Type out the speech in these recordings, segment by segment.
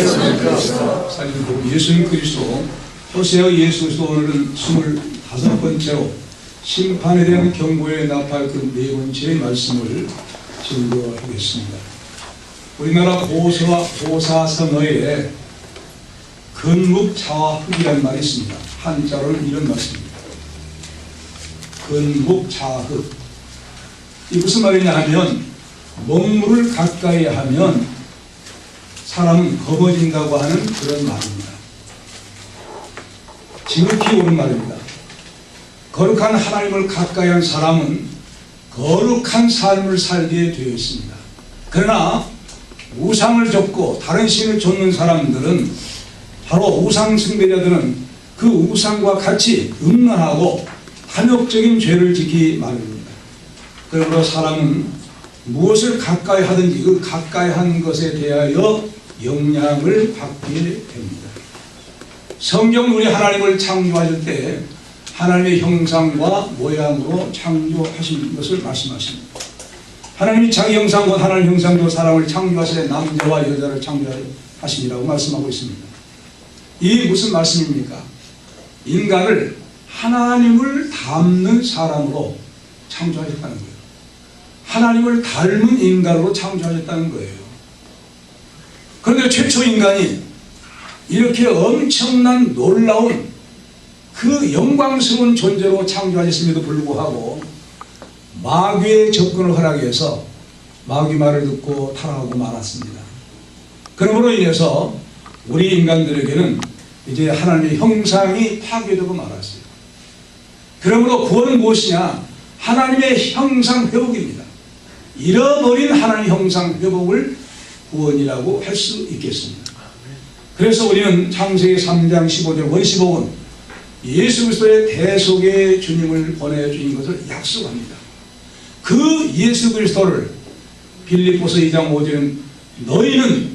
살리고 예수님 그리스도 호세아 예수 그리스도 오늘은 25번째로 심판에 대한 경고에 나팔 그 4번째의 말씀을 증거하겠습니다. 우리나라 호사선어에 근묵자화흑이라는 말이 있습니다. 한자로는 이런 말씀입니다. 근묵자화흑. 이 무슨 말이냐 하면 먹물을 가까이 하면 사람은 검어진다고 하는 그런 말입니다. 지극히 옳은 말입니다. 거룩한 하나님을 가까이 한 사람은 거룩한 삶을 살게 되어 있습니다. 그러나 우상을 좇고 다른 신을 좇는 사람들은, 바로 우상 숭배자들은 그 우상과 같이 음란하고 탐욕적인 죄를 짓기 마련입니다. 그러므로 사람은 무엇을 가까이 하든지 그 가까이 한 것에 대하여 영향을 받게 됩니다. 성경은 우리 하나님을 창조하실 때 하나님의 형상과 모양으로 창조하신 것을 말씀하십니다. 하나님이 자기 형상 곧 하나님 형상으로 사람을 창조하실 때 남자와 여자를 창조하시니라고 말씀하고 있습니다. 이 무슨 말씀입니까? 인간을 하나님을 닮는 사람으로 창조하셨다는 거예요. 하나님을 닮은 인간으로 창조하셨다는 거예요. 그런데 최초 인간이 이렇게 엄청난 놀라운 그 영광스러운 존재로 창조하셨음에도 불구하고 마귀의 접근을 허락해서 마귀 말을 듣고 타락하고 말았습니다. 그러므로 인해서 우리 인간들에게는 이제 하나님의 형상이 파괴되고 말았어요. 그러므로 구원은 무엇이냐? 하나님의 형상 회복입니다. 잃어버린 하나님의 형상 회복을 구원이라고 할 수 있겠습니다. 그래서 우리는 창세기 3장 15절 원시복은 예수 그리스도의 대속의 주님을 보내주신 것을 약속합니다. 그 예수 그리스도를 빌립보서 2장 5절은 너희는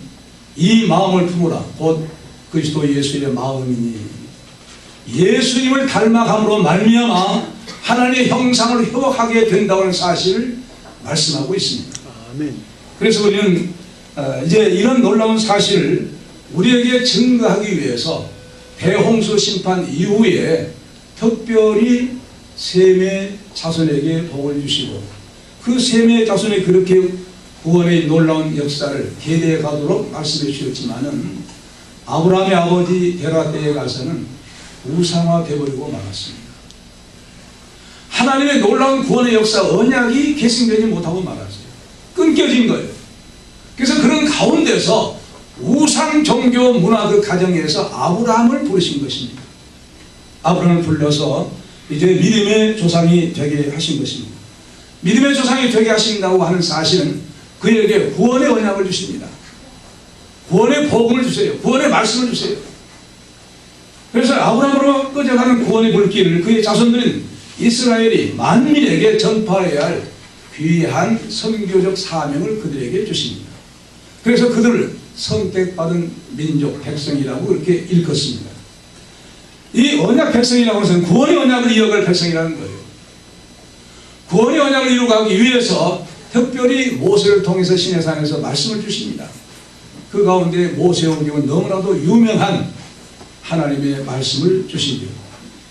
이 마음을 품으라 곧 그리스도 예수의 마음이니, 예수님을 닮아감으로 말미암아 하나님의 형상을 회복하게 된다고 하는 사실을 말씀하고 있습니다. 아멘. 그래서 우리는 이제 이런 놀라운 사실을 우리에게 증거하기 위해서 대홍수 심판 이후에 특별히 셈의 자손에게 복을 주시고 그 셈의 자손이 그렇게 구원의 놀라운 역사를 계대해 가도록 말씀해 주셨지만은 아브라함의 아버지 데라 때에 가서는 우상화 되어버리고 말았습니다. 하나님의 놀라운 구원의 역사 언약이 계승되지 못하고 말았어요. 끊겨진 거예요. 그래서 그런 가운데서 우상 종교 문화 그 가정에서 아브라함을 부르신 것입니다. 아브라함을 불러서 이제 믿음의 조상이 되게 하신 것입니다. 믿음의 조상이 되게 하신다고 하는 사실은 그에게 구원의 언약을 주십니다. 구원의 복음을 주세요. 구원의 말씀을 주세요. 그래서 아브라함으로 꺼져가는 구원의 불길을 그의 자손들인 이스라엘이 만민에게 전파해야 할 귀한 선교적 사명을 그들에게 주십니다. 그래서 그들을 선택받은 민족 백성이라고 이렇게 일컫습니다. 이 언약 백성이라고 해서 구원의 언약을 이어갈 백성이라는 거예요. 구원의 언약을 이루기 위해서 특별히 모세를 통해서 시내산에서 말씀을 주십니다. 그 가운데 모세의 경우는 너무나도 유명한 하나님의 말씀을 주시죠.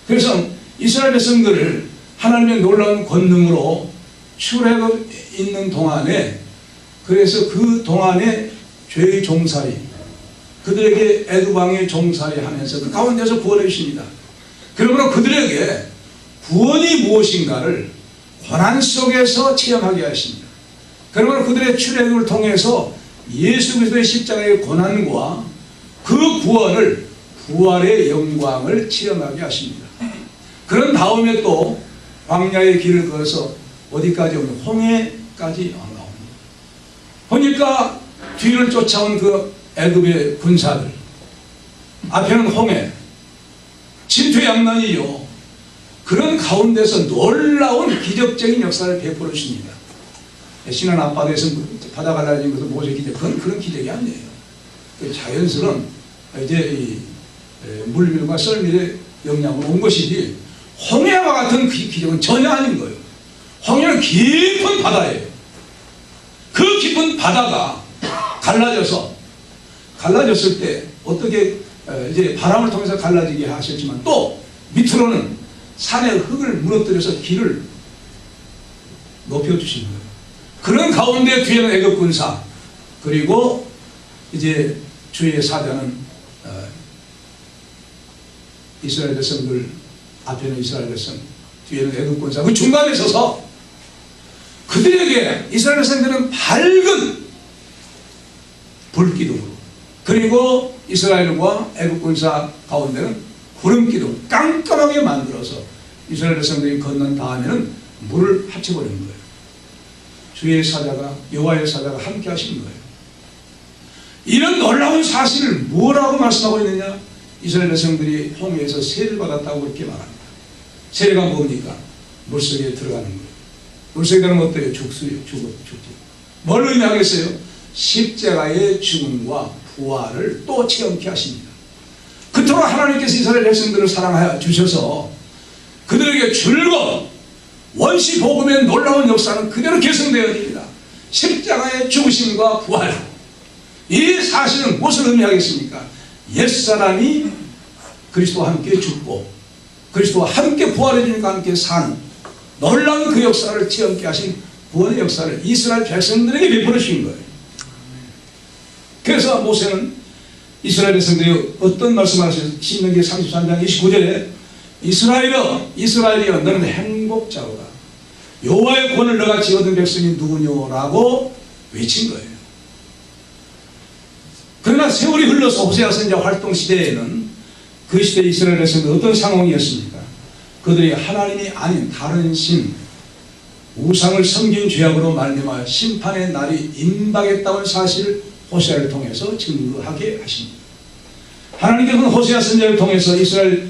그래서 이스라엘 백성들을 하나님의 놀라운 권능으로 출애굽 있는 동안에, 그래서 그 동안에 죄의 종살이, 그들에게 애굽왕의 종살이 하면서 그 가운데서 구원해 주십니다. 그러므로 그들에게 구원이 무엇인가를 고난 속에서 체험하게 하십니다. 그러므로 그들의 출애굽을 통해서 예수 그리스도의 십자가의 고난과 그 구원을, 부활의 영광을 체험하게 하십니다. 그런 다음에 또 광야의 길을 걸어서 어디까지 오면 홍해까지 나옵니다. 보니까 뒤를 쫓아온 그 애굽의 군사들, 앞에는 홍해, 진퇴양난이요. 그런 가운데서 놀라운 기적적인 역사를 베풀어 주십니다. 신안 앞바다에서 바다 갈라진 것은 모세의 기적, 그런 기적이 아니에요. 자연스러운 이제 이 물밀과 썰밀의 영향으로 온 것이지 홍해와 같은 기적은 전혀 아닌 거예요. 홍해는 깊은 바다예요. 그 깊은 바다가 갈라져서 갈라졌을 때 어떻게 이제 바람을 통해서 갈라지게 하셨지만 또 밑으로는 산의 흙을 무너뜨려서 길을 높여주신 거예요. 그런 가운데 뒤에는 애굽 군사, 그리고 이제 주의 사자는 이스라엘 백성들, 앞에는 이스라엘 백성, 뒤에는 애굽 군사, 그 중간에 서서 그들에게 이스라엘 백성들은 밝은 불기둥으로, 그리고 이스라엘과 애굽 군사 가운데는 구름기둥 깜깜하게 만들어서 이스라엘 백성들이 건넌 다음에는 물을 합쳐버리는 거예요. 주의 사자가, 여호와의 사자가 함께 하시는 거예요. 이런 놀라운 사실을 뭐라고 말씀하고 있느냐? 이스라엘 백성들이 홍해에서 세를 받았다고 그렇게 말합니다. 세례가 뭡니까? 물속에 들어가는 거예요. 물속에 들어가면 어때요? 죽수요. 죽지. 뭘 의미하겠어요? 십자가의 죽음과 부활을 또 체험케 하십니다. 그토록 하나님께서 이스라엘 백성들을 사랑하여 주셔서 그들에게 즐거운 원시 복음의 놀라운 역사는 그대로 계승되어집니다. 십자가의 죽으심과 부활, 이 사실은 무엇을 의미하겠습니까? 옛사람이 그리스도와 함께 죽고 그리스도와 함께 부활해 주니까 함께 사는 놀라운 그 역사를 체험케 하신 구원의 역사를 이스라엘 백성들에게 베풀어 주신 거예요. 그래서 모세는 이스라엘 백성들이 어떤 말씀을 하셨어요? 신명기 33장 29절에 이스라엘이여 너는 행복자로다. 여호와의 권을 너같이 얻은 백성이 누구뇨라고 외친 거예요. 그러나 세월이 흘러서 호세아 선지자 활동 시대에는 그 시대 이스라엘 백성들 어떤 상황이었습니까? 그들이 하나님이 아닌 다른 신, 우상을 섬긴 죄악으로 말미암아 심판의 날이 임박했다는 사실을 호세아를 통해서 증거하게 하십니다. 하나님께서는 호세아 선지자를 통해서 이스라엘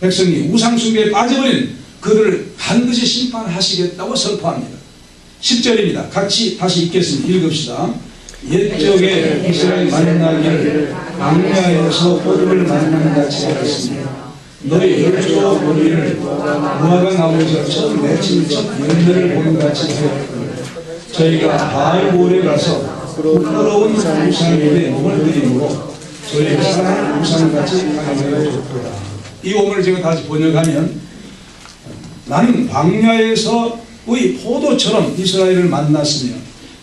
백성이 우상 숭배에 빠져버린 그들을 반드시 심판하시겠다고 선포합니다. 10절입니다. 같이 다시 읽겠습니다. 읽읍시다. 옛적에 이스라엘 만나기를 광야에서 포도를 만나는 같이 하였습니다. 너희 열조 보리를 무화과 나무에서 처음 맺힌 첫 열매를 보는 같이 하였고 저희가 바알볼에 가서 부끄러운 우상에게 몸을 드림으로 저희의 사랑하는 우상같이 하여 줬도다. 이 오문을 제가 다시 번역하면 나는 광야에서의 포도처럼 이스라엘을 만났으며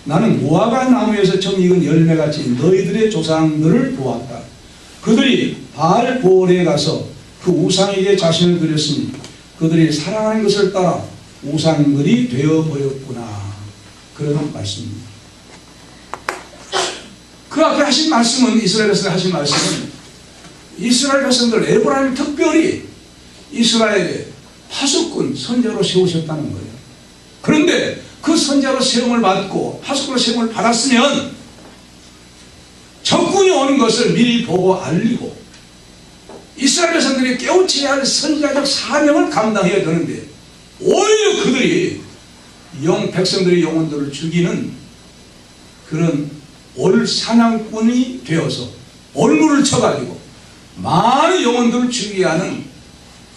나는 무화과 나무에서 처음 익은 열매같이 너희들의 조상들을 보았다. 그들이 바알볼에 가서 그 우상에게 자신을 드렸으니 그들이 사랑하는 것을 따라 우상들이 되어버렸구나. 그런 말씀입니다. 그 앞에 하신 말씀은, 이스라엘 백성들 하신 말씀은 이스라엘 백성들 에브라임 특별히 이스라엘의 파수꾼 선자로 세우셨다는 거예요. 그런데 그 선자로 세움을 받고 파수꾼으로 세움을 받았으면 적군이 오는 것을 미리 보고 알리고 이스라엘 백성들이 깨우쳐야 할 선지자적 사명을 감당해야 되는데 오히려 그들이 백성들의 영혼들을 죽이는 그런 올 사냥꾼이 되어서 올무를 쳐가지고 많은 영혼들을 죽이게 하는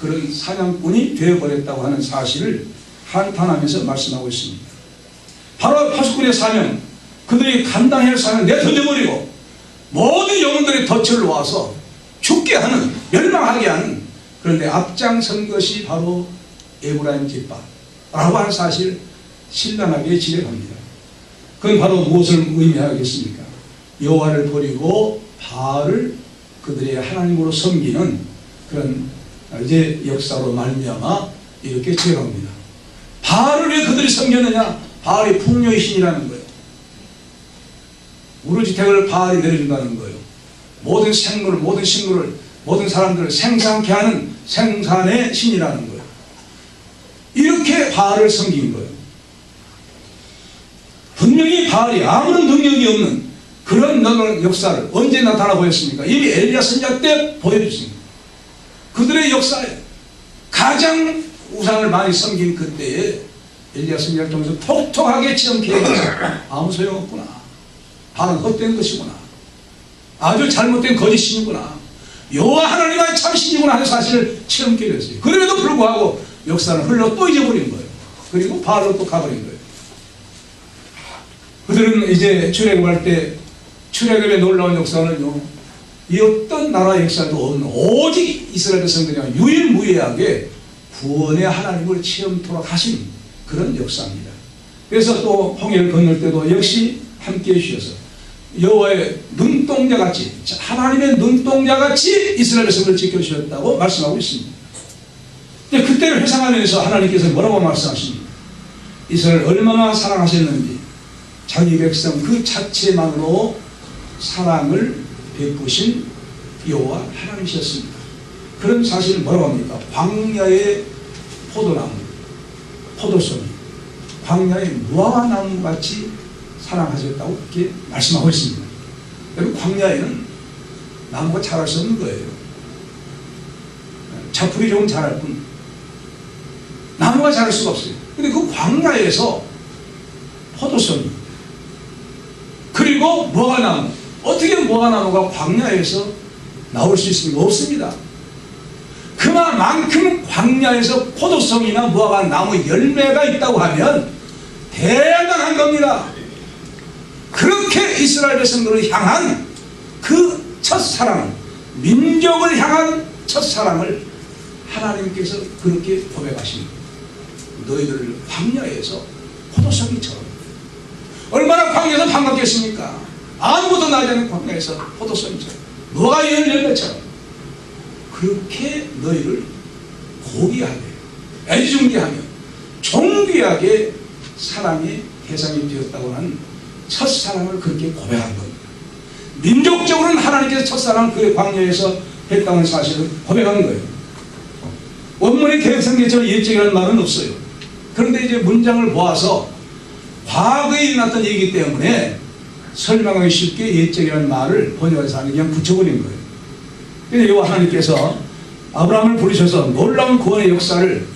그런 사냥꾼이 되어버렸다고 하는 사실을 한탄하면서 말씀하고 있습니다. 바로 파수꾼의 사명, 그들이 감당해야 할 사명 내가 던져버리고 모든 영혼들의 덫을 놓아서 죽게 하는, 멸망하게 하는, 그런데 앞장선 것이 바로 에브라임 깃발라고 하는 사실을 신랄하게 지적합니다. 그건 바로 무엇을 의미하겠습니까? 여호와를 버리고 바알을 그들의 하나님으로 섬기는 그런 이제 역사로 말미암아 이렇게 지적합니다. 바알을 왜 그들이 섬겼느냐? 바알이 풍요의 신이라는 거예요. 우르지택을 바알이 내려준다는 거예요. 모든 생물을, 모든 식물을, 모든 사람들을 생산케 하는 생산의 신이라는 거예요. 이렇게 바알을 섬긴 거예요. 분명히 바알이 아무런 능력이 없는 그런 역사를 언제 나타나 보였습니까? 이미 엘리야 선지자 때 보여줬습니다. 그들의 역사에 가장 우상을 많이 섬긴 그때에 엘리야 선지자를 통해서 톡톡하게 체험케 해서 아무 소용없구나. 바알은 헛된 것이구나. 아주 잘못된 거짓신이구나. 여호와 하나님의 참신이구나 하는 사실을 체험케 했어요. 그럼에도 불구하고 역사는 흘러 또 잊어버린 거예요. 그리고 바알로 또 가버린 거예요. 그들은 이제 출애굽할 때 출애굽의 놀라운 역사는요, 이 어떤 나라 역사도 없는 오직 이스라엘 백성들이 유일무이하게 구원의 하나님을 체험토록 하신 그런 역사입니다. 그래서 또 홍해를 건널 때도 역시 함께 해주셔서 여호와의 눈동자같이, 하나님의 눈동자같이 이스라엘 백성을 지켜주셨다고 말씀하고 있습니다. 그때를 회상하면서 하나님께서 뭐라고 말씀하십니까? 이스라엘을 얼마나 사랑하셨는지 자기 백성 그 자체만으로 사랑을 베푸신 여호와 하나님이셨습니다. 그런 사실을 뭐라고 합니까? 광야의 포도나무, 포도송이 광야의 무화과나무같이 사랑하셨다고 이렇게 말씀하고 있습니다. 여러분, 광야에는 나무가 자랄 수 없는 거예요. 자풀이 좀 자랄 뿐 나무가 자랄 수가 없어요. 근데 그 광야에서 포도송이 그리고 무화과나무, 어떻게 무화과나무가 광야에서 나올 수 있습니까? 없습니다. 그만큼 광야에서 포도송이나 무화과나무 열매가 있다고 하면 대단한 겁니다. 그렇게 이스라엘 백성들을 향한 그 첫사랑, 민족을 향한 첫사랑을 하나님께서 그렇게 고백하십니다. 너희들을 광야에서 포도송이처럼. 얼마나 광야에서 반갑겠습니까? 아무것도 나지 않은 광야에서 포도송이처럼, 무화과 열매처럼 그렇게 너희를 고귀하게, 애지중지하며 존귀하게 사랑의 대상이 되었다고 하는 첫사랑을 그렇게 고백한 겁니다. 민족적으로는 하나님께서 첫사랑을 그 광야에서 했다는 사실을 고백한 거예요. 원문의 개혁성경처럼 예적이라는 말은 없어요. 그런데 이제 문장을 모아서 과거에 일어났던 얘기이기 때문에 설명하기 쉽게 예적이라는 말을 번역해서 그냥 붙여버린 거예요. 그런데 여호와 하나님께서 아브라함을 부르셔서 놀라운 구원의 역사를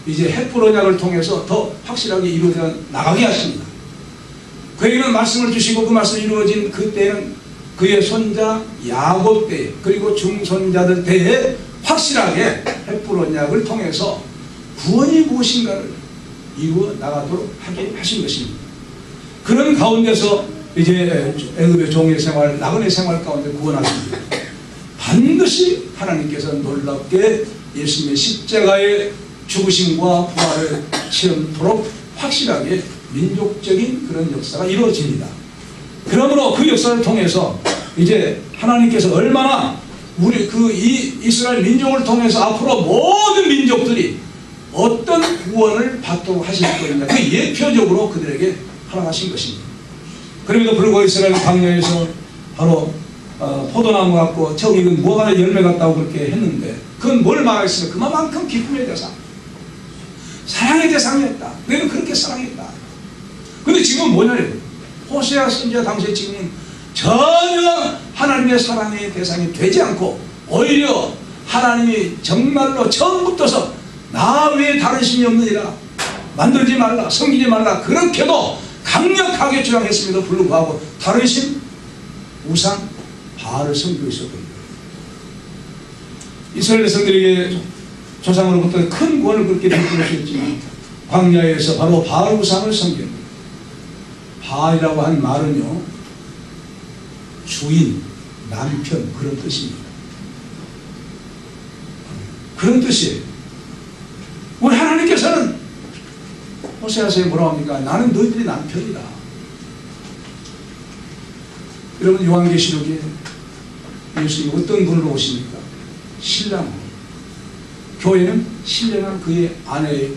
이제 헷불 언약을 통해서 더 확실하게 이루어져 나가게 하십니다. 그에게는 말씀을 주시고 그 말씀이 이루어진 그때는 그의 손자 야곱 때 그리고 중손자들 때에 확실하게 헷불 언약을 통해서 구원이 무엇인가를 이루어 나가도록 하게 하신 것입니다. 그런 가운데서 이제 애굽의 종의 생활, 나그네 생활 가운데 구원하십니다. 반드시 하나님께서 놀랍게 예수님의 십자가의 죽으심과 부활을 체험토록 확실하게 민족적인 그런 역사가 이루어집니다. 그러므로 그 역사를 통해서 이제 하나님께서 얼마나 우리 이 이스라엘 민족을 통해서 앞으로 모든 민족들이 어떤 구원을 받도록 하실 것이냐, 그 예표적으로 그들에게 허락하신 것입니다. 그럼에도 불구하고 이스라엘 광야에서 바로 포도나무 같고 저기 무화과 열매 같다고 그렇게 했는데 그건 뭘 말하겠습니까? 그만큼 기쁨의 대상, 사랑의 대상이었다. 너희는 그렇게 사랑했다. 근데 지금 뭐냐요? 호세아 선지자 당시에 지금은 전혀 하나님의 사랑의 대상이 되지 않고 오히려 하나님이 정말로 처음부터서 나 외에 다른 신이 없느니라, 만들지 말라, 섬기지 말라, 그렇게도 강력하게 주장했음에도 불구하고 다른 신, 우상, 바알을 섬기고 있었던 거예요. 이스라엘 백성들에게 조상으로부터 큰 구원을 그렇게 베풀었지만 광야에서 바로 바알 우상을 섬깁니다. 바알이라고 한 말은요, 주인, 남편, 그런 뜻입니다. 그런 뜻이에요. 우리 하나님께서는 호세아서에 뭐라고 합니까? 나는 너희들의 남편이다. 여러분, 요한계시록에 예수님이 어떤 분으로 오십니까? 신랑으로. 교회는 신령한 그의 아내의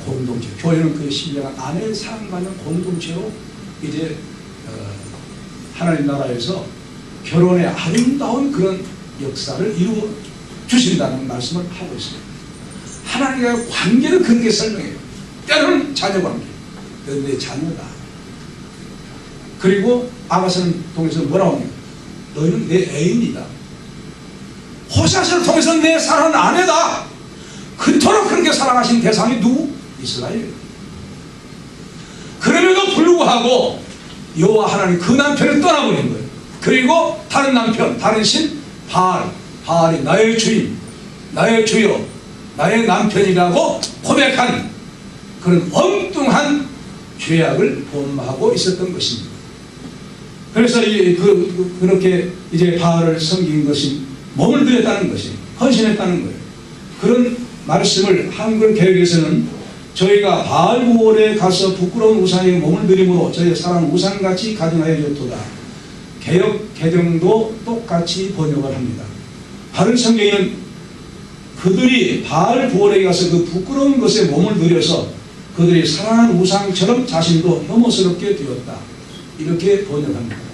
공동체, 교회는 그의 신령한 아내의 사랑받는 공동체로 이제 하나님 나라에서 결혼의 아름다운 그런 역사를 이루어 주신다는 말씀을 하고 있습니다. 하나님과의 관계를 그렇게 설명해요. 때로는 자녀관계, 넌 내 자녀다. 그리고 아가서는 통해서 뭐라고 합니까? 너희는 내 애인이다. 호세아서를 통해서 내 사랑하는 아내다. 그토록 그렇게 사랑하신 대상이 누구? 이스라엘. 그럼에도 불구하고 여호와 하나님 그 남편을 떠나버린 거예요. 그리고 다른 남편, 다른 신, 바알이 나의 주인, 나의 주여, 나의 남편이라고 고백한 그런 엉뚱한 죄악을 범하고 있었던 것입니다. 그래서 그렇게 이제 바알을 섬긴 것이 몸을 들였다는 것이 헌신했다는 거예요. 그런 말씀을 한글 개혁에서는 저희가 바알 부월에 가서 부끄러운 우상에 몸을 들임으로 저희의 사랑 우상같이 가증하여 줬도다. 개혁 개정도 똑같이 번역을 합니다. 바른 성경에는 그들이 바알 부월에 가서 그 부끄러운 것에 몸을 들여서 그들이 사랑하는 우상처럼 자신도 혐오스럽게 되었다. 이렇게 번역합니다.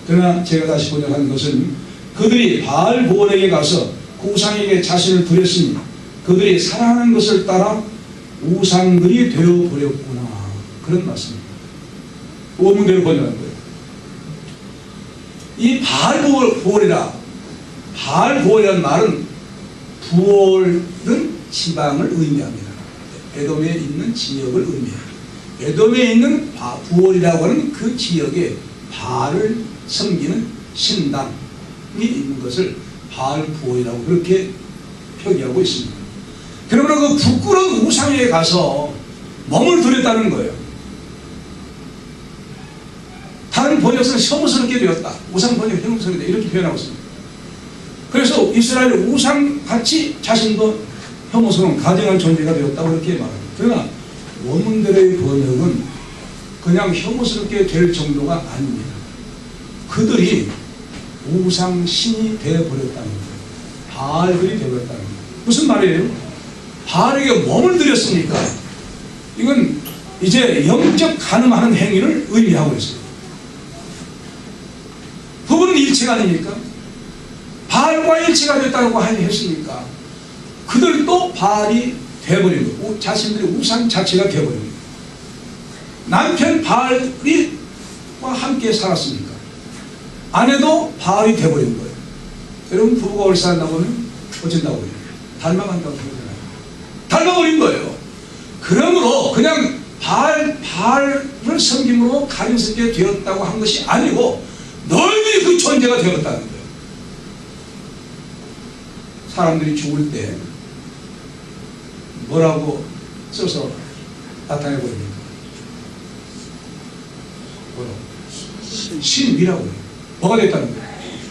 그러나 제가 다시 번역한 것은 그들이 바알 부월에게 가서 그 우상에게 자신을 드렸으니 그들이 사랑하는 것을 따라 우상들이 되어버렸구나. 그런 말씀입니다. 원문대로 번역한 거예요. 이 바알 부월이라, 바알 부월이라는 말은 부월은 지방을 의미합니다. 에돔에 있는 지역을 의미해요. 에돔에 있는 부월이라고 하는 그 지역에 바알을 섬기는 신당이 있는 것을 바알 부월이라고 그렇게 표기하고 있습니다. 그러므로 그 부끄러운 우상에 가서 몸을 들였다는 거예요. 다른 번역서는 혐오스럽게 되었다. 우상 번역 혐오스럽게 되었다. 이렇게 표현하고 있습니다. 그래서 이스라엘 우상같이 자신도 혐오스러운 가증한 존재가 되었다고 그렇게 말합니다. 그러나 원문들의 번역은 그냥 혐오스럽게 될 정도가 아닙니다. 그들이 우상신이 되어버렸다는 거예요. 바알들이 되어버렸다는 거예요. 무슨 말이에요? 바알에게 몸을 들였으니까 이건 이제 영적 간음하는 행위를 의미하고 있어요. 부부는 일체가 아닙니까? 바알과 일체가 됐다고 했으니까 그들도 바알이 되어버린 거예요. 자신들의 우상 자체가 되어버린 거예요. 남편 바알과 함께 살았으니까 아내도 바알이 되어버린 거예요. 여러분 부부가 오래 살다 보면 어쩐다고 해요? 닮아간다고 그러잖아요. 닮아버린 거예요. 그러므로 그냥 바알을 섬김으로 가증스럽게 되었다고 한 것이 아니고 너희들이 그 존재가 되었다는 거예요. 사람들이 죽을 때 뭐라고 써서 나타내버립니까? 뭐라고? 신이라고 해요. 뭐가 됐다는 거예요?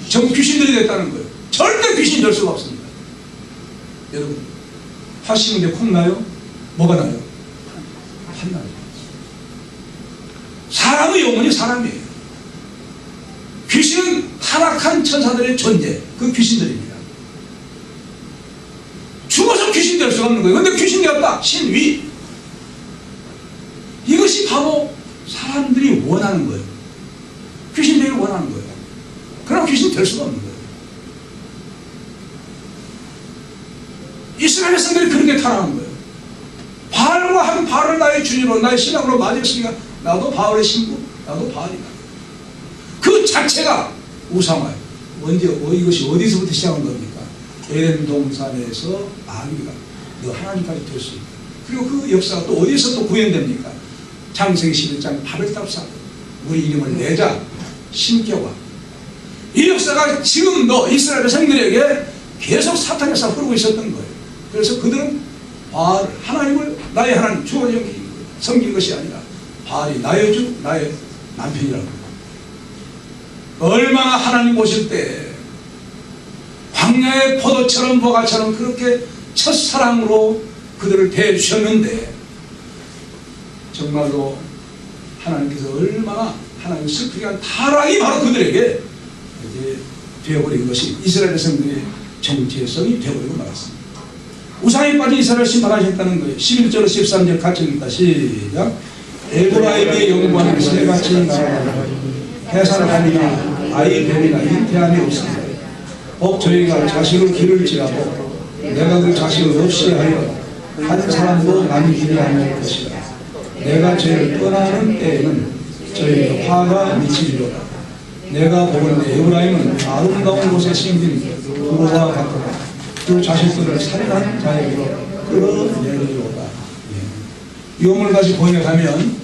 전부 귀신들이 됐다는 거예요. 절대 귀신이 될 수가 없습니다. 여러분 팥 심은데 콩 나요? 뭐가 나요? 팥 나요. 사람의 영혼이 사람이에요. 귀신은 타락한 천사들의 존재, 그 귀신들입니다. 죽어서 귀신 될 수가 없는 거예요. 그런데 귀신 되었다. 신위. 이것이 바로 사람들이 원하는 거예요. 귀신 되기를 원하는 거예요. 그러나 귀신 될 수가 없는 거예요. 이스라엘 백성들이 그렇게 타락한 거예요. 바알과 한 바알을 나의 주님으로 나의 신앙으로 맞이했으니까 나도 바알의 신부, 나도 바알이다. 그 자체가 우상화예요. 이것이 어디서부터 시작한 겁니까? 에덴 동산에서 마귀가 너 하나님까지 될 수 있다. 그리고 그 역사가 또 어디서 또 구현됩니까? 창세기 11장 8절답사 우리 이름을 내자 신격화. 이 역사가 지금도 이스라엘 백성들에게 계속 사탄의 역사가 흐르고 있었던 거예요. 그래서 그들은 바알 하나님을 나의 하나님 주어진 섬긴 것이 아니라 바알이 나의 주 나의 남편이라고. 얼마나 하나님 보실 때 광야의 포도처럼 보가처럼 그렇게 첫사랑으로 그들을 대해주셨는데 정말로 하나님께서 얼마나 하나님 슬프게 한 타락이 바로 그들에게 이제 되어버린 것이 이스라엘 백성들의 정체성이 되어버리고 말았습니다. 우상에 빠진 이스라엘을 심판하셨다는 거예요. 11절 13절 같이 읽다 시작. 에브라임의 영광이 새같이 나아가고 해산하니나 아이 뱀이나 잉태함이 없습니다. 저희가 자식을 기를지라도 내가 그 자식을 없이 하여 한 사람도 남기지 않을 것이다. 내가 저희를 떠나는 때에는 저희에게 화가 미치리로다. 내가 보건대 에브라임은 아름다운 곳에 생긴 부부와 같으나 그 자식들을 살인한 자에게로 끌어내리로다. 이 원문을 다시 번역하면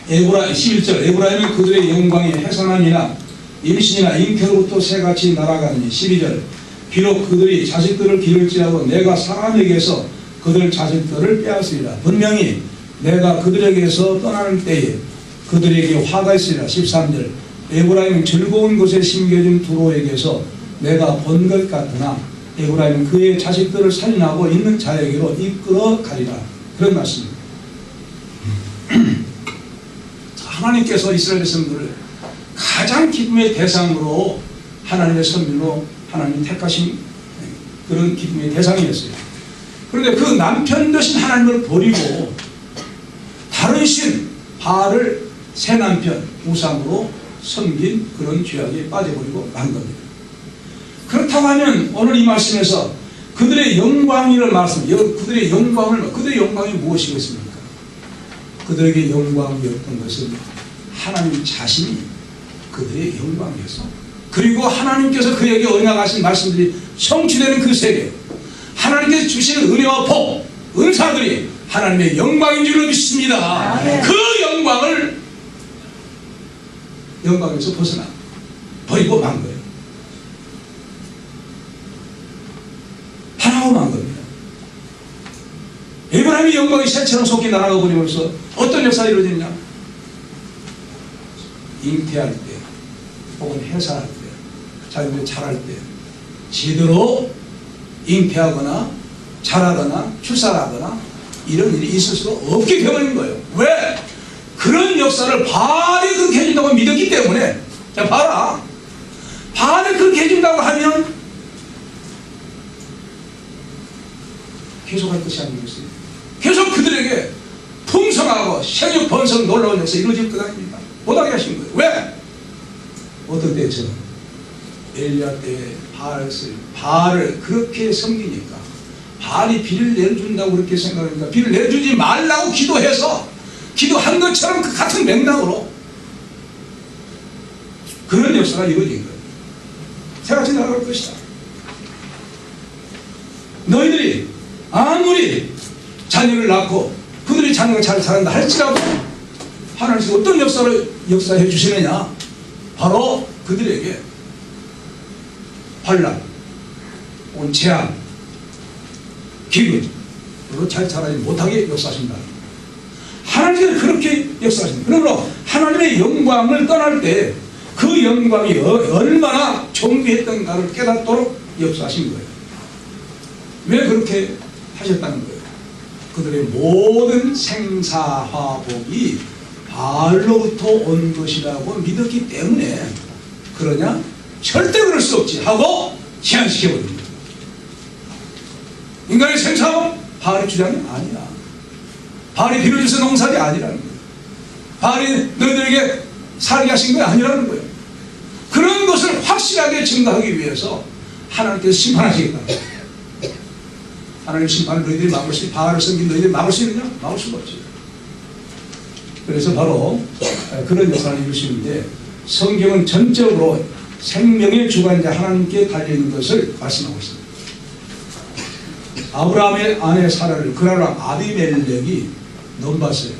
11절 에브라임은 그들의 영광이 해산하니나 임신이나 잉태로부터 새같이 날아가니 12절 비록 그들이 자식들을 기를지라도 내가 사람에게서 그들 자식들을 빼앗으리라. 분명히 내가 그들에게서 떠나는 때에 그들에게 화가 있으리라. 13절 에브라임은 즐거운 곳에 심겨진 두로에게서 내가 본 것 같으나 에브라임은 그의 자식들을 살인하고 있는 자에게로 이끌어 가리라. 그런 말씀입니다. 하나님께서 이스라엘 백성들을 가장 기쁨의 대상으로 하나님의 선민으로 하나님이 택하신 그런 기쁨의 대상이었어요. 그런데 그 남편 되신 하나님을 버리고 다른 신 바알을 새 남편 우상으로 섬긴 그런 죄악에 빠져버리고 만 겁니다. 그렇다고 하면 오늘 이 말씀에서 그들의 영광이를 말씀합니다. 그들의 영광이 무엇이겠습니까? 그들에게 영광이었던 것은 하나님 자신이 그들의 영광이었어. 그리고 하나님께서 그에게 언약하신 말씀들이 성취되는 그 세계, 하나님께서 주시는 은혜와 복, 은사들이 하나님의 영광인 줄로 믿습니다. 그 영광에서 벗어나 버리고 만 거예요. 하나고 만 겁니다. 에브라임의 영광이 새처럼 속히 날아가 버리면서 어떤 역사가 이루어지느냐? 잉태할 때 혹은 해산할 때, 자기들이 자랄 때 제대로 잉태하거나 자라거나 출산하거나 이런 일이 있을 수가 없게 되어버린 거예요. 왜? 그런 역사를 바알이 그렇게 해준다고 믿었기 때문에. 자, 봐라. 바알이 그렇게 해준다고 하면 계속할 것이 아니겠어요? 계속 그들에게 풍성하고 생육 번성 놀라운 역사 이루어질 것 아닙니까? 못하게 하신 거예요. 왜? 어떤 때처럼 엘리야 때 바알을 그렇게 섬기니까 바알이 비를 내려준다고 그렇게 생각하니까 비를 내주지 말라고 기도해서 기도한 것처럼 그 같은 맥락으로 그런 역사가 이루어진 거예요. 새같이 날아갈 것이다. 너희들이 아무리 자녀를 낳고 그들의 자녀가 잘 자란다 할지라도 하나님께서 어떤 역사해 주시느냐? 바로 그들에게 환난, 재앙, 기근으로 잘 자라지 못하게 역사하신다. 하나님께서 그렇게 역사하십니다. 그러므로 하나님의 영광을 떠날 때 그 영광이 얼마나 존귀했던가를 깨닫도록 역사하신 거예요. 왜 그렇게 하셨다는 거예요? 그들의 모든 생사화복이 바알로부터 온 것이라고 믿었기 때문에. 그러냐? 절대 그럴 수 없지 하고 제한시켜버립니다. 인간의 생사화복 바알의 주장이 아니야. 바알이 빌어줘서 농사가 아니라는 거예요. 바알이 너희들에게 살게 하신 게 아니라는 거예요. 그런 것을 확실하게 증거하기 위해서 하나님께서 심판하시겠다. 하나님 심판을 너희들이 막을 수, 바알을 섬긴 너희들이 막을 수 있느냐? 막을 수가 없지. 그래서 바로 그런 역사를 이루시는데 성경은 전적으로 생명의 주관자 하나님께 달려있는 것을 말씀하고 있습니다. 아브라함의 아내 사라를 그라랑 아비멜렉이 넘봤어요.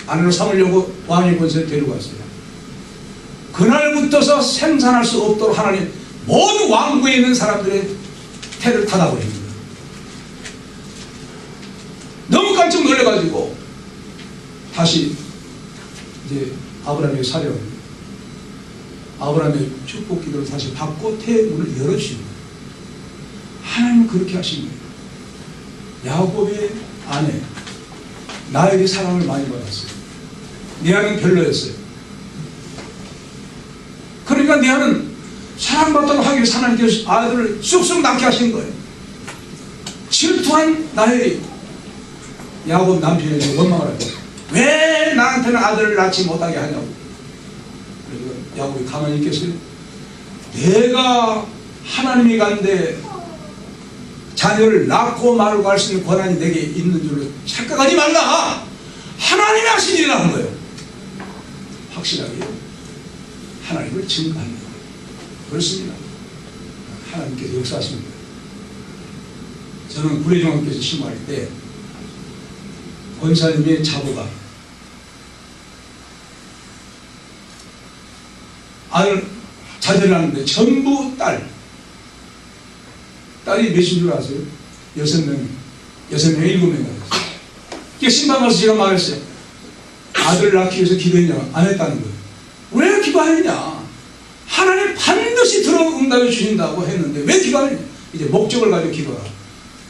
아내로 삼으려고 왕의 권세를 데려갔어요. 그날부터서 생산할 수 없도록 하나님 모든 왕국에 있는 사람들의 태를 닫아버립니다. 너무 깜짝 놀래가지고 다시 이제 아브라함에게 사려합니다. 아브라함의 축복 기도를 다시 받고 태의 문을 열어주십니다. 하나님은 그렇게 하신 거예요. 야곱의 아내 나에게 사랑을 많이 받았어요. 내 아내는 별로였어요. 그러니까 내 아내는 사랑받도록 하기 위해서 하나님께서 아들을 쑥쑥 낳게 하신 거예요. 질투한 나의 야곱 남편에게 원망을 하고 왜 나한테는 아들을 낳지 못하게 하냐고. 그리고 야곱이 가만히 있겠어요? 내가 하나님이 간데 자녀를 낳고 말고 할 수 있는 권한이 내게 있는 줄로 착각하지 말라. 하나님이 하신 일이라는 거예요. 확실하게 하나님을 증거하는 거예요. 그렇습니다. 하나님께서 역사하시는 거예요. 저는 구례종합교에서 심호할 때 권사님의 자부가 아들 자녀를 낳는데 전부 딸이 몇인 줄 아세요? 6명, 7명이 낳았어요. 그게 신방 가서 제가 말했어요. 아들을 낳기 위해서 기도했냐? 안 했다는 거예요. 왜 기도하느냐? 하나님 반드시 들어 응답해 주신다고 했는데 왜 기도하느냐? 이제 목적을 가지고 기도하라.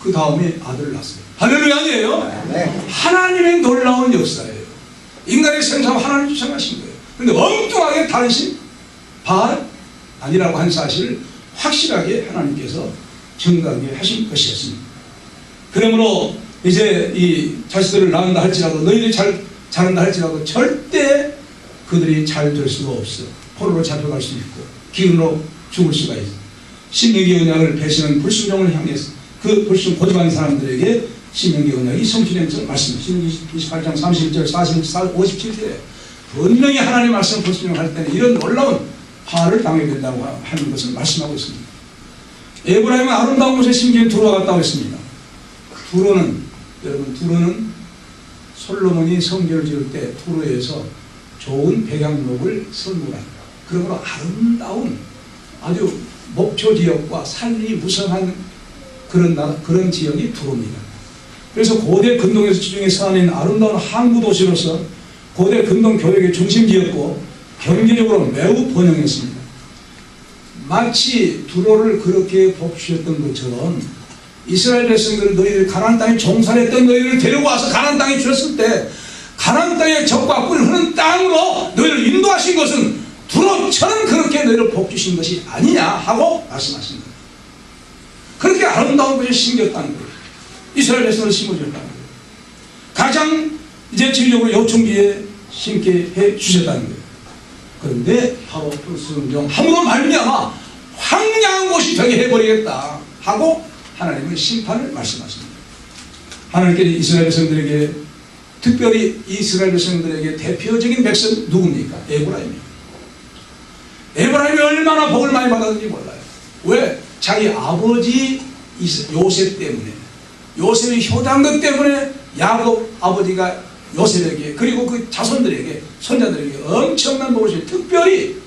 그 다음에 아들을 낳았어요. 할렐루야 아니에요? 네. 하나님의 놀라운 역사예요. 인간의 생사와 하나님 주장하신 거예요. 그런데 엉뚱하게 다른 신 바알 아니라고 한 사실을 확실하게 하나님께서 증거하게 하신 것이었습니다. 그러므로 이제 이 자식들을 낳는다 할지라도 너희들이 자란다 할지라도 절대 그들이 잘 될 수가 없어. 포로로 잡혀갈 수 있고 기근으로 죽을 수가 있어. 신명기 언약을 배신한 불순종을 향해서 그 불순 고집하는 사람들에게 신명기 언약이 성취된 것을 말씀합니다. 신명기 28장 31절 44, 57절에 분명히 하나님 말씀 불순종할 때는 이런 놀라운 화를 당하게 된다고 하는 것을 말씀하고 있습니다. 에브라임은 아름다운 곳에 심기에 두로가 같다고 했습니다. 두로는 솔로몬이 성전을 지을 때 두로에서 좋은 백양목을 선물합니다. 그러므로 아름다운 아주 목초 지역과 산이 무성한 그런 지역이 두로입니다. 그래서 고대 근동에서 지중해 서안에 아름다운 항구 도시로서 고대 근동 교역의 중심지였고 경제적으로 매우 번영했습니다. 마치 두로를 그렇게 복주셨던 것처럼 이스라엘 백성들을 너희들 가나안 땅에 종살했던 너희를 데리고 와서 가나안 땅에 주셨을 때 가나안 땅의 적과 꿀을 흐르는 땅으로 너희를 인도하신 것은 두로처럼 그렇게 너희를 복주신 것이 아니냐 하고 말씀하신 거예요. 그렇게 아름다운 것이 심겼다는 거예요. 이스라엘 백성을 심어줬다는 거예요. 가장 이제 지리적으로 요충지에 심게 해 주셨다는 거예요. 그런데 바로 불순종함으로 말미암아 황량한 곳이 되게 해버리겠다 하고 하나님은 심판을 말씀하십니다. 하나님께서 이스라엘 백성들에게 특별히 이스라엘 백성들에게 대표적인 백성 누굽니까? 에브라임입니다. 에브라임이 얼마나 복을 많이 받았는지 몰라요. 왜? 자기 아버지 요셉 때문에, 요셉의 효단것 때문에 야곱 아버지가 요셉에게 그리고 그 자손들에게 손자들에게 엄청난 복을 주셨어요. 특별히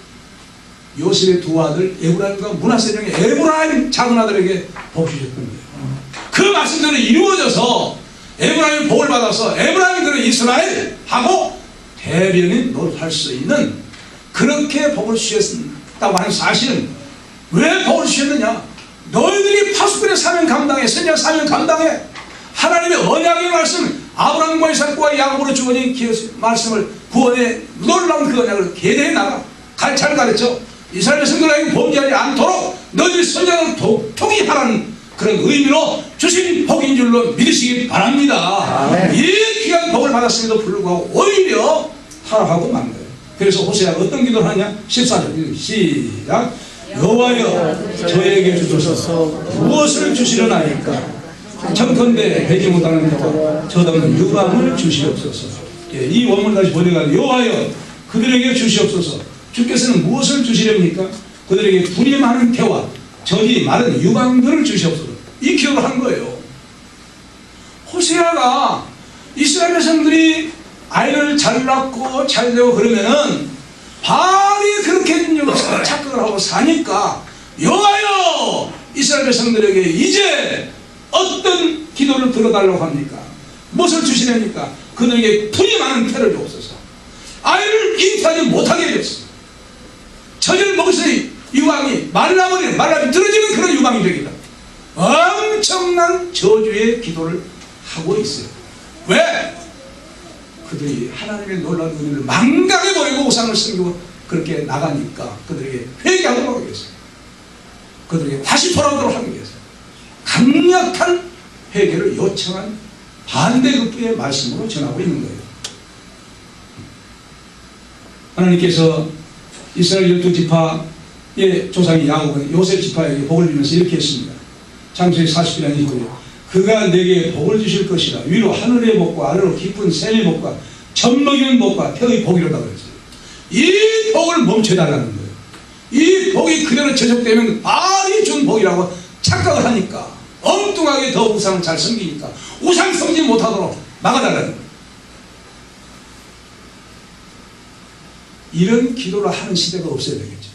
요셉의 두 아들 에브라임과 므낫세 중에 에브라임 작은 아들에게 복 주셨던 거예요. 그 말씀대로 이루어져서 에브라임이 복을 받아서 에브라임이 그런 이스라엘 하고 대변인 노릇할 수 있는 그렇게 복을 주셨다고 하는 사실은 왜 복을 주셨느냐? 너희들이 파수꾼의 사명 감당해, 선지자 사명 감당해. 하나님의 언약의 말씀, 아브라함과 이삭과 야곱으로 주어진 말씀을 구원의 놀라운 그 언약을 계대해 나가. 잘 가르쳐. 이스라엘 백성들에게 범죄하지 않도록 너희들 선지자를 독통히 하라는 그런 의미로 주신 복인 줄로 믿으시기 바랍니다. 이 귀한 복을 받았음에도 불구하고 오히려 타락하고 만 거예요. 그래서 호세아가 어떤 기도를 하냐? 14절 시작. 여호와여 저에게 주소서 무엇을 주시려나이까? 청컨대 배지 못하는 자와 저없는 유방을 주시옵소서. 이 원문 다시 번역하면 여호와여 그들에게 주시옵소서. 주께서는 무엇을 주시렵니까? 그들에게 불이 많은 태와 젖이 마른 유방들을 주시옵소서. 이 기도를 한 거예요. 호세아가 이스라엘 백성들이 아이를 잘 낳고 잘 되고 그러면은 바알이 그렇게 착각을 하고 사니까 여호와여 이스라엘 백성들에게 이제 어떤 기도를 들어달라고 합니까? 무엇을 주시렵니까? 그들에게 불이 많은 태를 주옵소서. 아이를 잉태하지 못하게 해줬어. 저절 먹을수록 유방이 말라버리는 말라비 들어지는 그런 유방이 되기다. 엄청난 저주의 기도를 하고 있어요. 왜? 그들이 하나님의 놀라운 은혜를 망각해버리고 우상을 섬기고 그렇게 나가니까 그들에게 회개하도록 하기 위해서, 그들에게 다시 돌아오도록 하기 위해서 강력한 회개를 요청한 반대급부의 말씀으로 전하고 있는 거예요. 하나님께서 이스라엘 12지파의 조상이 야곱은 요셉 지파에게 복을 주면서 이렇게 했습니다. 창세기 40년 이후에 그가 내게 복을 주실 것이라. 위로 하늘의 복과 아래로 깊은 샘의 복과 젖먹이는 복과 태의 복이라고 그랬어요. 이 복을 멈춰달라는 거예요. 이 복이 그대로 지속되면 바알이 준 복이라고 착각을 하니까 엉뚱하게 더 우상을 잘 섬기니까 우상 섬기지 못하도록 막아달라는 거예요. 이런 기도를 하는 시대가 없어야 되겠죠.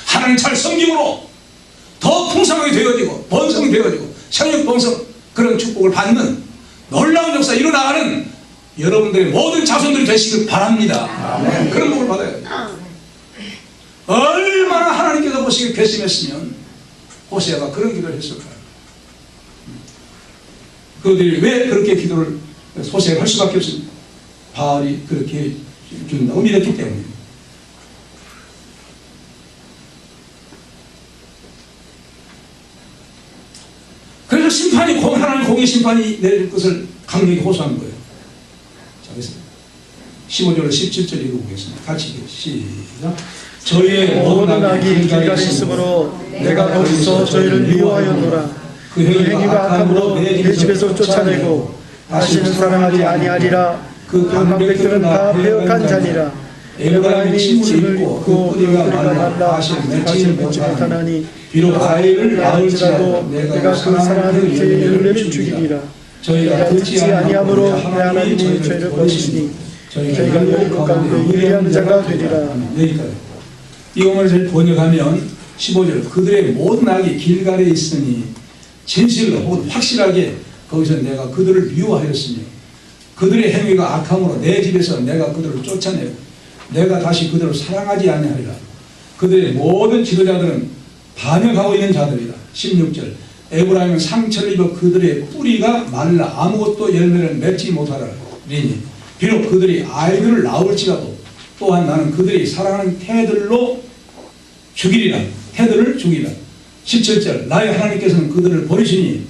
하나님 잘 섬김으로 더 풍성하게 되어지고 번성되어지고 생육번성 그런 축복을 받는 놀라운 역사 일어나가는 여러분들의 모든 자손들이 되시길 바랍니다. 그런 복을 받아야 돼요. 얼마나 하나님께서 보시기에 괘씸했으면 호세아가 그런 기도를 했을까요? 그들이 왜 그렇게 기도를 호세아가 할 수밖에 없습니다. 바알이 그렇게 준다고 믿었기 때문에. 그래서 심판이 하나님 공의 심판이 내릴 것을 강력히 호소하는 거예요. 자, 그래서 15절 17절 읽어보겠습니다. 같이 시작. 저희의 모든 악이 길가에 있으므로 내가 거기서 저희를 미워하였노라. 그 행위가 악함으로 내 집에서 쫓아내고 다시는 사랑하지 아니하리라. 그 방백들은 다 패역한 자니라. 에브라임이 짐을 입고 뿌리가 말라 다시 맺지 못하나니 비록 아이를 낳을지라도 내가 그 사랑하는 죄의 열매를 죽이리라. 저희가 듣지 아니함으로 내 하나님이 죄를 버리시니 저희가 여호와 가운데 유리한 자가 되리라. 여기까지. 이 오면을 번역하면 15절 그들의 모든 악이 길갈에 있으니 진실로 혹은 확실하게 거기서 내가 그들을 미워하였으며 그들의 행위가 악함으로 내 집에서 내가 그들을 쫓아내고 내가 다시 그들을 사랑하지 아니하리라. 그들의 모든 지도자들은 반역하고 있는 자들이다. 16절 에브라임은 상처를 입어 그들의 뿌리가 말라 아무것도 열매를 맺지 못하리니 비록 그들이 아이들을 낳을지라도 또한 나는 그들이 사랑하는 태들로 죽이리라. 태들을 죽이라. 17절 나의 하나님께서는 그들을 버리시니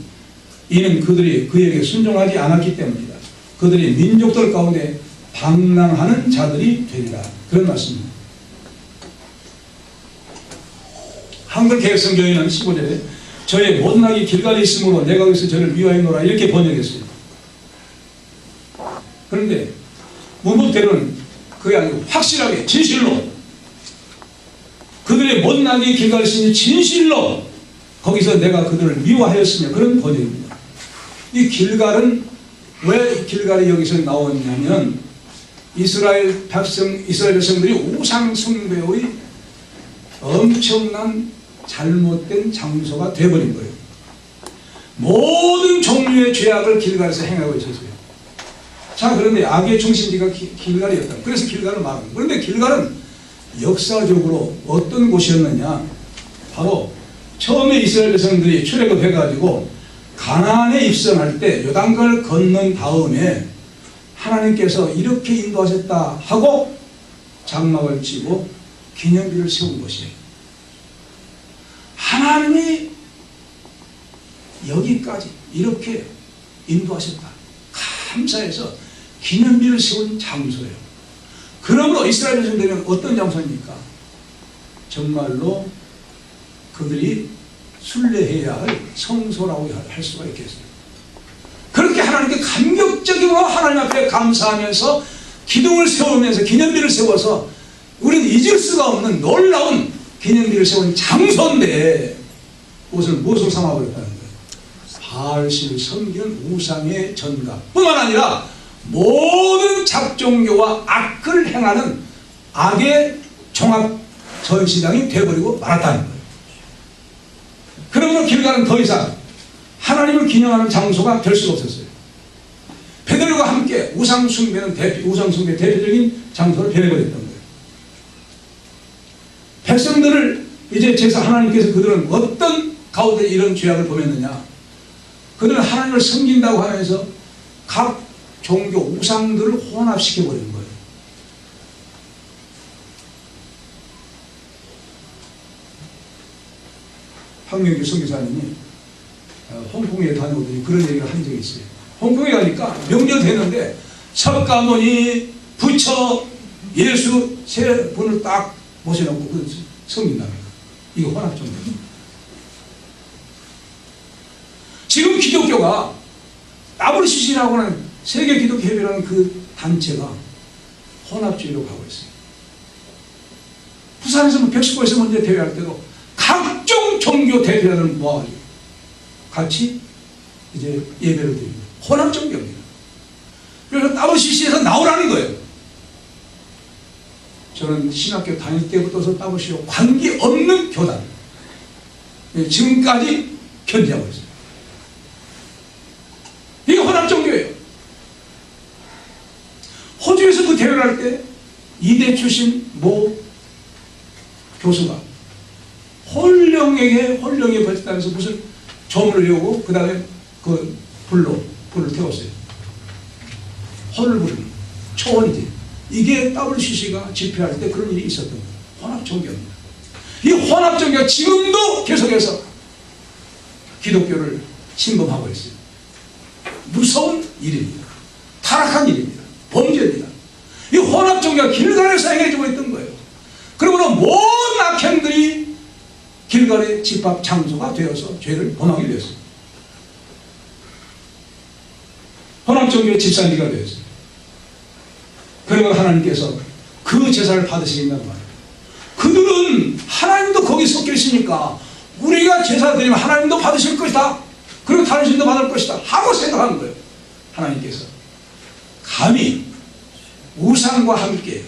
이는 그들이 그에게 순종하지 않았기 때문이다. 그들이 민족들 가운데 방랑하는 자들이 되리라. 그런 말씀입니다. 한글 개혁성경에는 15절에 저의 모든 악이 길갈에 있으므로 내가 거기서 저를 미워하노라 이렇게 번역했어요. 그런데 문법대로는 그게 아니고 확실하게 진실로 그들의 모든 악이 길갈에 있으니 진실로 거기서 내가 그들을 미워하였으며 그런 번역입니다. 이 길갈은 왜 길갈이 여기서 나왔냐면 이스라엘 백성들이 우상 숭배의 엄청난 잘못된 장소가 되어버린 거예요. 모든 종류의 죄악을 길갈에서 행하고 있었어요. 자, 그런데 악의 중심지가 길갈이었다. 그래서 길갈을 말합니다. 그런데 길갈은 역사적으로 어떤 곳이었느냐? 바로 처음에 이스라엘 백성들이 출애굽해가지고 가나안에 입성할 때 요단강을 건넌 다음에 하나님께서 이렇게 인도하셨다 하고 장막을 치고 기념비를 세운 것이에요. 하나님이 여기까지 이렇게 인도하셨다 감사해서 기념비를 세운 장소예요. 그러므로 이스라엘 백성들은 어떤 장소입니까? 정말로 그들이 순례해야 할 성소라고 할 수가 있겠어요. 그렇게 하나님께 감격적이고 하나님 앞에 감사하면서 기둥을 세우면서 기념비를 세워서 우리는 잊을 수가 없는 놀라운 기념비를 세운 장소인데 그것을 무엇으로 삼아버렸다는 거예요? 바알신을 섬기는 우상의 전가 뿐만 아니라 모든 잡종교와 악을 행하는 악의 종합 전시장이 되어버리고 말았다는 거예요. 그러므로 길갈은 더 이상 하나님을 기념하는 장소가 될 수가 없었어요. 베드로가 함께 우상숭배 대표적인 장소를 변해버렸던 거예요. 백성들을 이제 제사 하나님께서 그들은 어떤 가운데 이런 죄악을 범했느냐? 그들은 하나님을 섬긴다고 하면서 각 종교 우상들을 혼합시켜버린 거예요. 황명규 선교사님이 홍콩에 다녀오더니 그런 얘기를 한 적이 있어요. 홍콩에 가니까 명절 되는데 석가모니, 부처, 예수 세 분을 딱 모셔놓고 그 섬긴답니다. 이거 혼합종교입니다. 지금 기독교가 WCC라고 하는 세계 기독교 협의라는 그 단체가 혼합주의로 가고 있어요. 부산에서 백스코에서 먼저 대회할 때도 각종 종교 대표자들은 모아가지고 같이 이제 예배를 드립니다. 혼합종교입니다. 그래서 WCC에서 나오라는 거예요. 저는 신학교 다닐 때부터 WCC와 관계없는 교단 지금까지 견지하고 있어요. 이게 혼합종교예요. 호주에서 그 대회를 할 때 이대 출신 모 교수가 홀령에게 버텼다면서 무슨 조문을 외우고 그 다음에 그 불을 태웠어요. 혼을 부르는 초원지. 이게 WCC가 집회할 때 그런 일이 있었던 거예요. 혼합종교입니다. 이 혼합종교가 지금도 계속해서 기독교를 침범하고 있어요. 무서운 일입니다. 타락한 일입니다. 범죄입니다. 이 혼합종교가 길갈에서 행해지고 있던 거예요. 그러므로 모든 악행들이 길갈의 집합 장소가 되어서 죄를 범하게 되었습니다. 혼합종교의 집산지가 되었어요. 그리고 하나님께서 그 제사를 받으시겠다는 말이에요. 그들은 하나님도 거기 섞여 있으니까 우리가 제사 드리면 하나님도 받으실 것이다. 그리고 다른 신도 받을 것이다 하고 생각하는 거예요. 하나님께서 감히 우상과 함께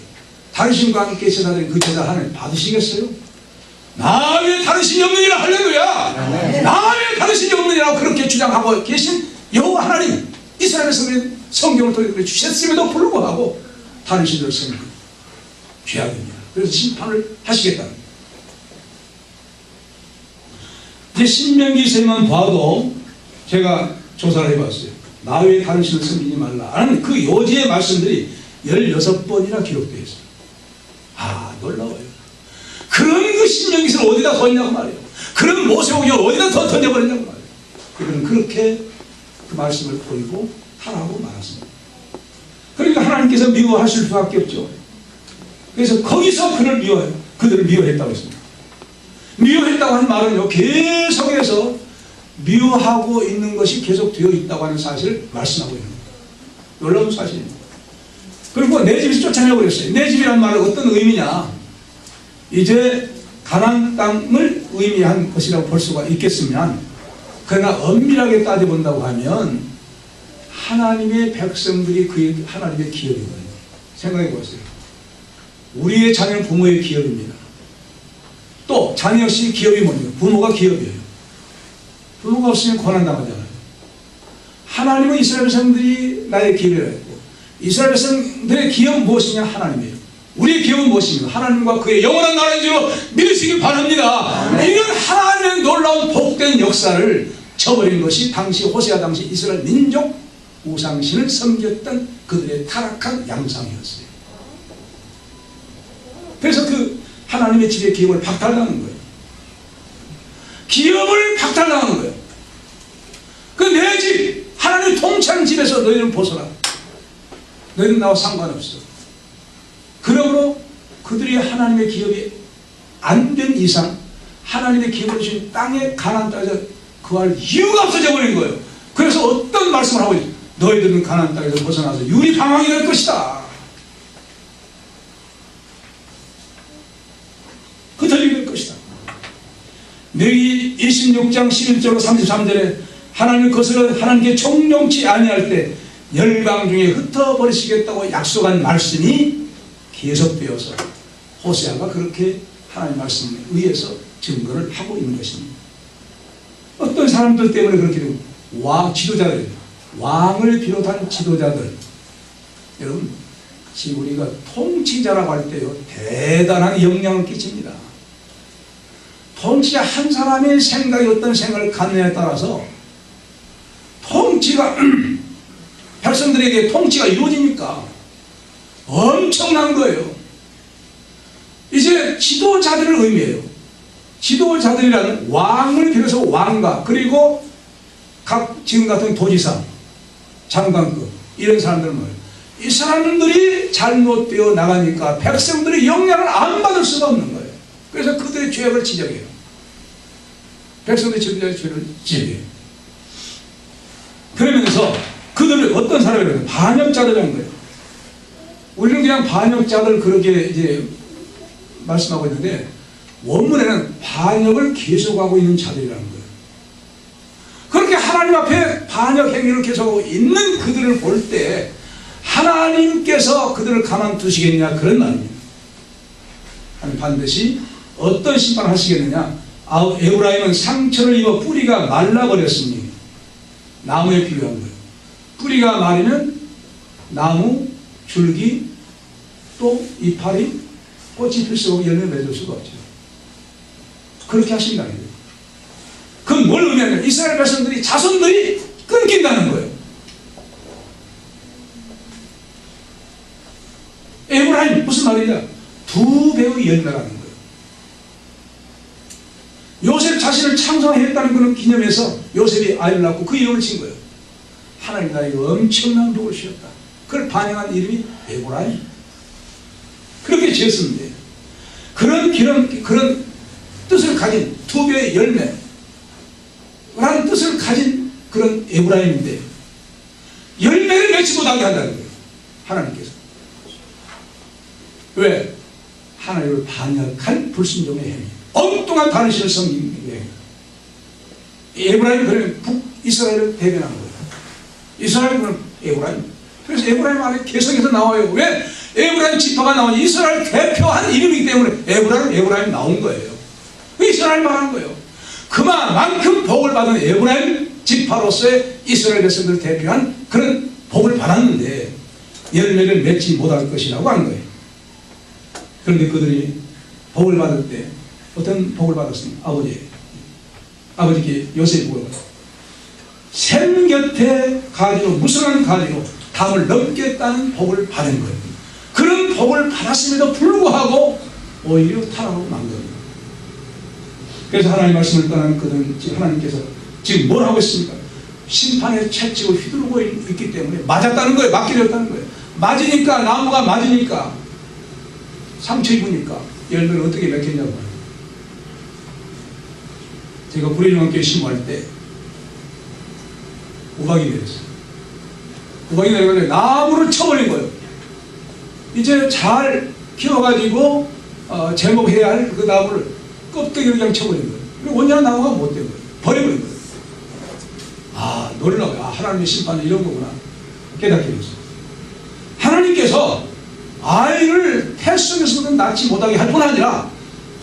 다른 신과 함께 제사 드린 그 제사 하나님 받으시겠어요? 나 외에 다른 신이 없느니라. 할렐루야. 나 외에 다른 신이 없느니라고 그렇게 주장하고 계신 여호와 하나님, 이스라엘 성경을 통해 주셨음에도 불구하고 다른 신들을 섬기고 죄악입니다. 그래서 심판을 하시겠다는 거예요. 이제 신명기서만 봐도 제가 조사를 해봤어요. 나 외에 다른 신을 섬기지 말라라는 그 요지의 말씀들이 16번이나 기록되어 있어요. 아, 놀라워요. 그런 그 신명기서를 어디다 뒀냐고 말이에요. 그런 모세오경을 어디다 더 던져버렸냐고 말이에요. 그들은 그렇게 그 말씀을 버리고 타락하고 말았습니다. 그러니까 하나님께서 미워하실 수밖에 없죠. 그래서 거기서 그들을 미워했다고 했습니다. 미워했다고 하는 말은요, 계속해서 미워하고 있는 것이 계속 되어 있다고 하는 사실을 말씀하고 있는 거예요. 놀라운 사실입니다. 그리고 내 집에서 쫓아내버렸어요. 내 집이란 말은 어떤 의미냐? 이제 가나안 땅을 의미한 것이라고 볼 수가 있겠으면, 그러나 엄밀하게 따져본다고 하면 하나님의 백성들이 그 하나님의 기업이거든요. 생각해 보세요. 우리의 자녀는 부모의 기업입니다. 또 자녀 역시 기업이 뭡니까? 부모가 기업이에요. 부모가 없으면 고난당하잖아요. 하나님은 이스라엘 백성들이 나의 기업이라고 했고, 이스라엘 백성들의 기업은 무엇이냐? 하나님이에요. 우리의 기업은 무엇입니까? 하나님과 그의 영원한 나라인 줄로 믿으시기 바랍니다. 이런 하나님의 놀라운 복된 역사를 저버린 것이 당시 호세아 당시 이스라엘 민족 우상신을 섬겼던 그들의 타락한 양상이었어요. 그래서 그 하나님의 집의 기업을 박탈당하는 거예요. 기업을 박탈당하는 거예요. 그 내 집, 하나님 통치하는 집에서 너희는 벗어나. 너희는 나와 상관없어. 그러므로 그들이 하나님의 기업이 안 된 이상 하나님의 기업을 주신 땅에 가나안 땅에서 거할 이유가 없어져 버린 거예요. 그래서 어떤 말씀을 하고 있어요? 너희들은 가나안 땅에서 벗어나서 유리방황이 될 것이다. 흩어지게 될 것이다. 레위 26장 11절로 33절에 하나님의 것을 하나님께 청룡치 아니할 때 열방 중에 흩어버리시겠다고 약속한 말씀이 계속되어서 호세아가 그렇게 하나님 말씀에 의해서 증거를 하고 있는 것입니다. 어떤 사람들 때문에 그렇게 되고, 지도자들, 왕을 비롯한 지도자들, 여러분 지금 우리가 통치자라고 할 때요 대단한 영향을 끼칩니다. 통치자 한 사람의 생각이 어떤 생각을 갖느냐에 따라서 통치가 백성들에게 통치가 이루어지니까 엄청난 거예요. 이제 지도자들을 의미해요. 지도자들이라는 왕을 비롯해서 왕과 그리고 각 지금 같은 도지사, 장관급 이런 사람들은 뭐예요? 이 사람들이 잘못되어 나가니까 백성들이 영향을 안 받을 수가 없는 거예요. 그래서 그들의 죄악을 지적해요. 백성들의 지도자의 죄를 지적해요. 그러면서 그들을 어떤 사람이라고 해요? 반역자들이라는 거예요. 우리는 그냥 반역자들 그렇게 이제 말씀하고 있는데 원문에는 반역을 계속하고 있는 자들이라는 거예요. 그렇게 하나님 앞에 반역 행위를 계속하고 있는 그들을 볼 때 하나님께서 그들을 가만두시겠냐 그런 말입니다. 하나님 반드시 어떤 심판을 하시겠느냐. 에브라임은 상처를 입어 뿌리가 말라버렸으니 나무에 비유한 거예요. 뿌리가 마르면 나무, 줄기, 또 이파리, 꽃이 필 수가 없고 열매 맺을 수가 없죠. 그렇게 하신다는 거예요. 그건 뭘 의미하냐면 이스라엘 백성들이 자손들이 끊긴다는 거예요. 에브라임 무슨 말이냐? 2배의 열매라는 거예요. 요셉 자신을 창조했다는 그런 기념에서 요셉이 아이를 낳고 그 이름을 진 거예요. 하나님 나에게 엄청난 복을 주셨다. 그걸 반영한 이름이 에브라임. 그렇게 지었습니다. 그런 뜻을 가진 2배의 열매라는 뜻을 가진 그런 에브라임인데 열매를 맺지 못하게 한다는 거예요. 하나님께서. 왜? 하나님을 반역한 불순종의 행위. 엉뚱한 다른 신을 섬기는 행위. 에브라임이 그러면 북이스라엘을 대변하는 거예요. 이스라엘은 그럼 에브라임. 그래서 에브라임 안에 개성에서 나와요. 왜? 에브라임 지파가 나오니 이스라엘 대표한 이름이기 때문에 에브라임 나온 거예요. 이스라엘 말한 거예요. 그만큼 복을 받은 에브라임 지파로서의 이스라엘 백성들을 대표한 그런 복을 받았는데 열매를 맺지 못할 것이라고 하는 거예요. 그런데 그들이 복을 받을 때 어떤 복을 받았습니까? 아버지께 요셉이 복을 받았어요. 샘 곁에 가지로 무성한 가지로 담을 넘겠다는 복을 받은 거예요. 그런 복을 받았음에도 불구하고 오히려 타락하고 만 겁니다. 그래서 하나님 말씀을 떠난 그들은 하나님께서 지금 뭘 하고 있습니까? 심판의 채찍을 휘두르고 있기 때문에 맞았다는 거예요. 맞게 되었다는 거예요. 맞으니까 나무가 맞으니까 상처 입으니까 열매를 어떻게 맺겠냐고. 제가 구례중학교에 심호할 때 우박이 내렸어요. 우박이 내려가지고 나무를 쳐버린 거예요. 이제 잘 키워가지고 제목해야 할 그 나무를 껍데기로 그냥 쳐버린 거예요. 그리고 원년한 나무가 못 된 거예요. 버려버린 거예요. 아, 놀라워요. 아, 하나님의 심판은 이런 거구나. 깨닫게 됐어요. 하나님께서 아이를 태 속에서도 낳지 못하게 할 뿐 아니라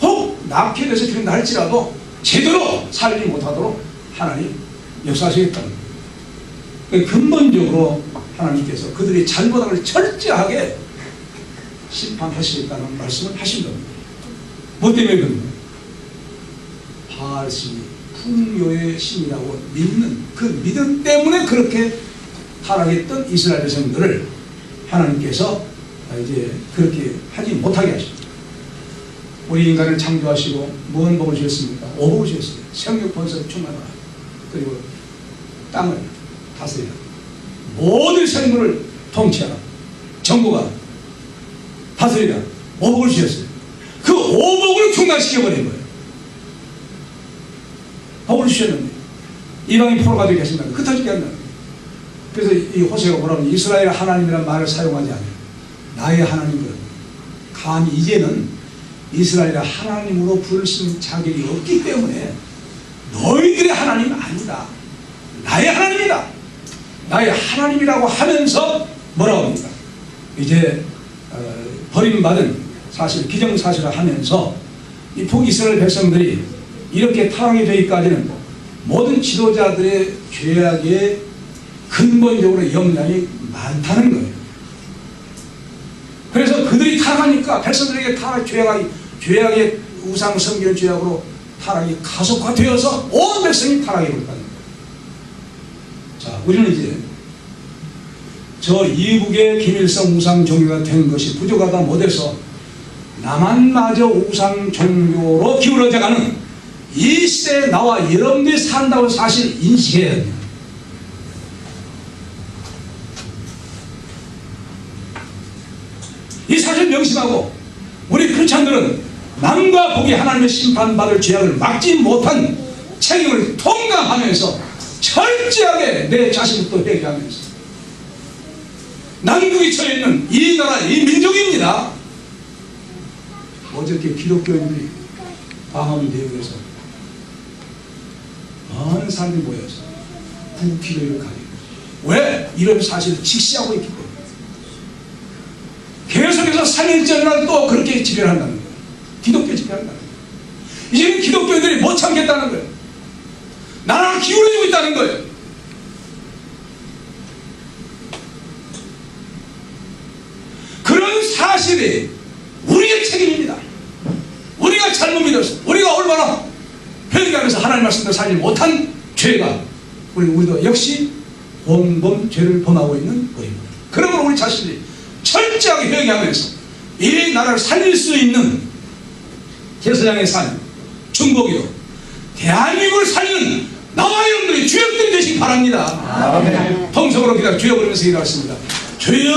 혹 낳게 돼서 그렇게 날지라도 제대로 살지 못하도록 하나님 역사하시겠다는 거예요. 근본적으로 하나님께서 그들이 잘못한 걸 철저하게 심판하시겠다는 말씀을 하신 겁니다. 뭐 때문에 그런가요? 바알신이 풍요의 신이라고 믿는 그 믿음 때문에 그렇게 타락했던 이스라엘 백성들을 하나님께서 이제 그렇게 하지 못하게 하십니다. 우리 인간을 창조하시고 무슨 복을 주셨습니까? 5복을 주셨어요. 생육 번성 충만하라. 그리고 땅을 다스리라. 모든 생물을 통치하라. 정부가 다스리라. 5복을 주셨어요. 그 5복을 중단시켜버린 거예요. 복을 주셨는데 이방인 포로 가지고 계신다. 흩어지게 한다. 그래서 이 호세가 뭐라고 하면 이스라엘 하나님이라는 말을 사용하지 않아요. 나의 하나님은 감히 이제는 이스라엘의 하나님으로 부르신 자격이 없기 때문에 너희들의 하나님은 아니다. 나의 하나님이다. 나의 하나님이라고 하면서 뭐라고 합니까? 이제 버림받은 사실 기정사실을 하면서 이 북이스라엘 백성들이 이렇게 타락이 되기까지는 모든 지도자들의 죄악에 근본적으로 영향이 많다는 거예요. 그래서 그들이 타락하니까 백성들에게 죄악의 우상 섬기는 죄악으로 타락이 가속화되어서 온 백성이 타락해 버렸다는 거예요. 자, 우리는 이제 저 이북의 김일성 우상 종교가 된 것이 부족하다 못해서 남한마저 우상 종교로 기울어져가는 이 시대에 나와 여러분들이 산다고 사실 인식해야 됩니다. 이 사실 명심하고 우리 크리스찬들은 남과 북이 하나님의 심판받을 죄악을 막지 못한 책임을 통감하면서 철저하게 내 자신부터 회개하면서 남북이 처해있는 이 나라 이 민족입니다. 어저께 기독교인들이 방언 대회에서 많은 사람들이 모여서 국기를 가리고 왜? 이런 사실을 직시하고 있기 때문에 계속해서 3.1절날 또 그렇게 집회를 한다는 거예요. 기독교 집회를 한다는 거예요. 이제는 기독교인들이 못 참겠다는 거예요. 나라가 기울어지고 있다는 거예요. 그런 사실이 우리의 책임입니다. 우리가 잘못 믿었어. 우리가 얼마나 말씀대로 살지 못한 죄가 우리도 역시 공범 죄를 범하고 있는 거입니다. 그러므로 우리 자신이 철저하게 회개하면서 이 나라를 살릴 수 있는 제사장의 삶, 중보기도 대한민국을 살리는 나와 여러분들이 주역들이 되시기 바랍니다. 아멘. 통성으로 기다 주여 부르면서 기도하겠습니다. 주여